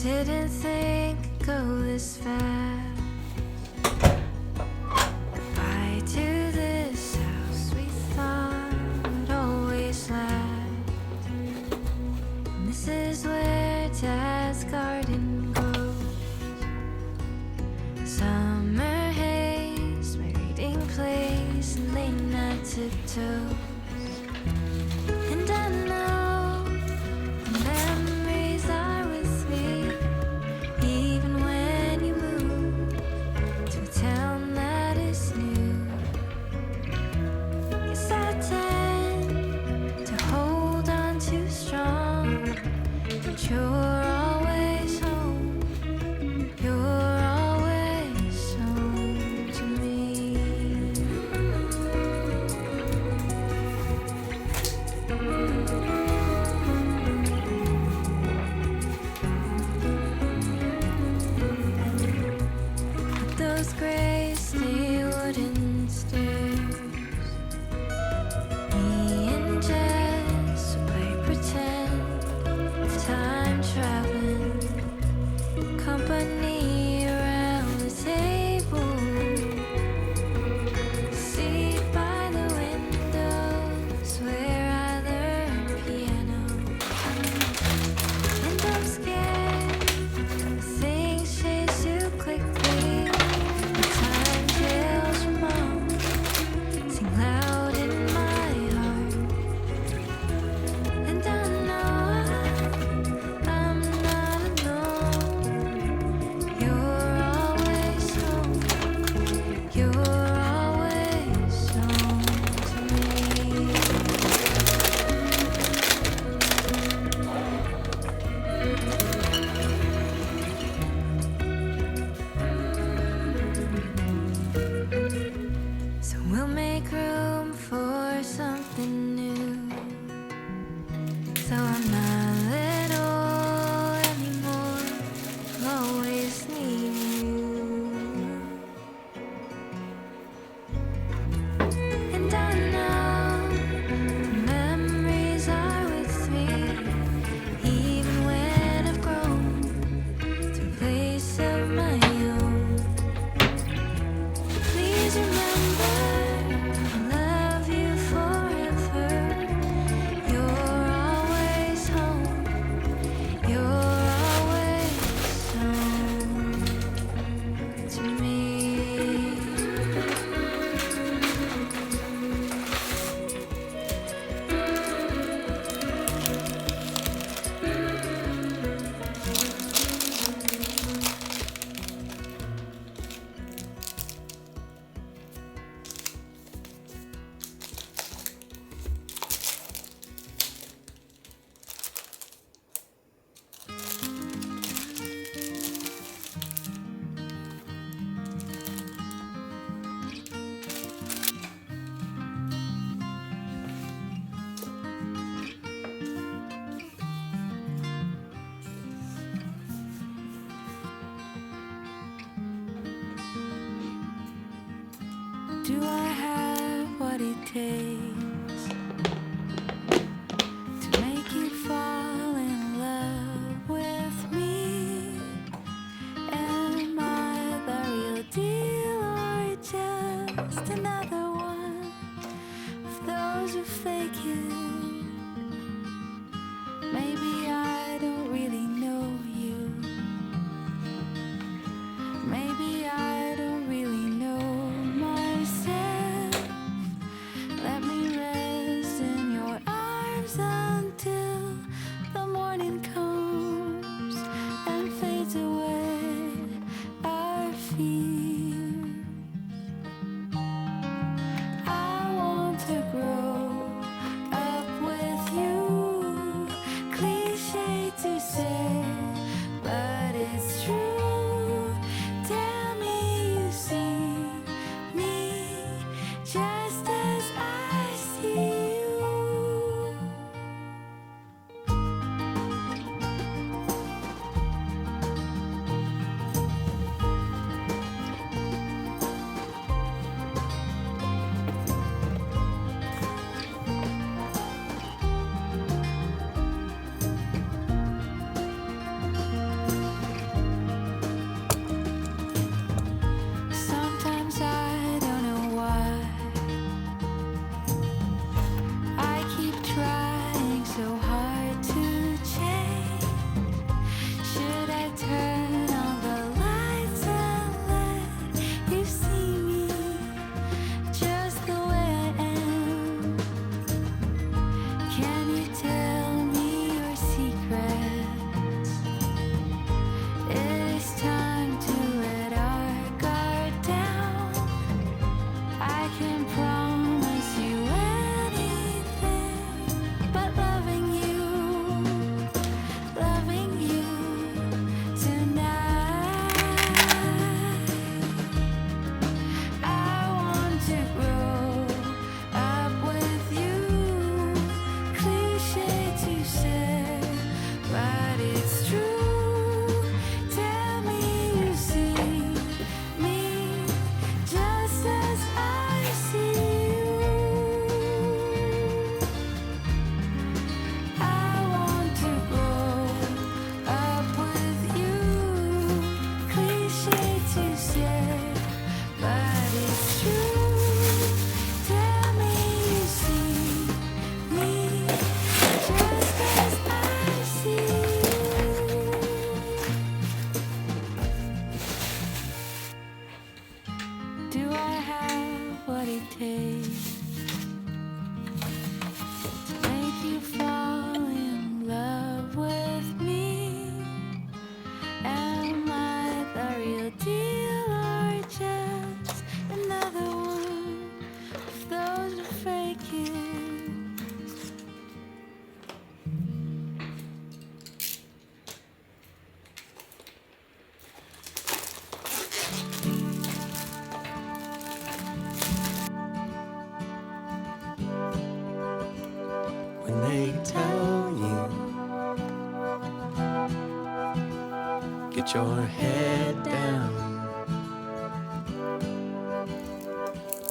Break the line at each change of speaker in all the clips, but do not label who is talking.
Didn't think it'd go this fast. Goodbye to this house we thought would always last. And this is where Dad's garden grows. Summer haze, my reading place, and late night tiptoes. And I know the memories are with me, even when you move to a town that is new. Guess I tend to hold on too strong, but you're always home. You're always home to me. Those gray steel wooden stairs, me and Jess would play pretend of time traveling, company around the table, seat by the windows where I learned piano. And I'm scared things change too quickly. Time tells your mom, sing loud in my heart. And I know I'm not alone. You're always home. You're always home to me. So we'll make room for something new. So I'm not little anymore. I'll always need you. And I know the memories are with me, even when I've grown to a place of my own. Please remember, I love you forever. You're always home. You're always home to me. Do I have what it takes to make you fall in love with me? Am I the real deal or just another one of those who fake it? Maybe I don't really know you. Maybe I don't really know myself. Let me rest in your arms until the morning comes and fades away our fears. I want to grow up
when they tell you get your head down.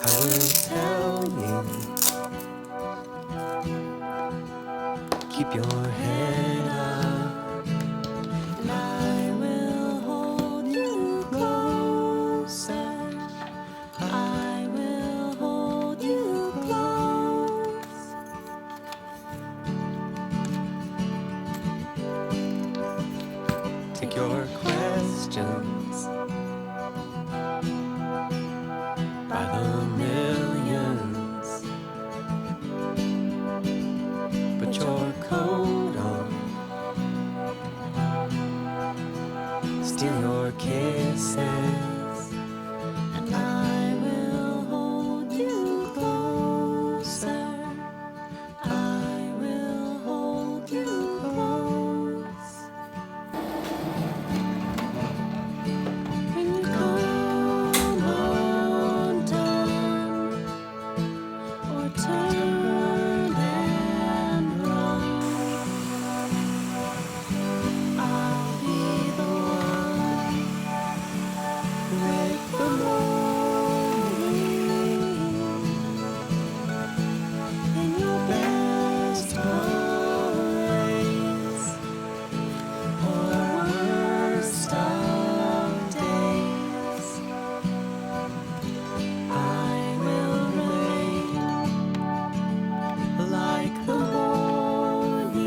I will tell you keep your head up, and I will hold you closer. I will hold you close. Take your questions by the millions. Put your coat on, steal your kisses, and I will hold you closer. I will hold you close. When you come undone or turn and run, I'll be the one with the morning in your best ways or worst of days. I will remain like the morning.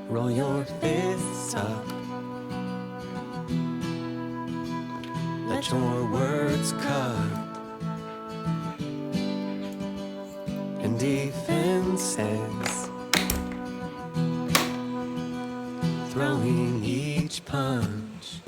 Roll your fists up, let your words cut, and defenses, throwing each punch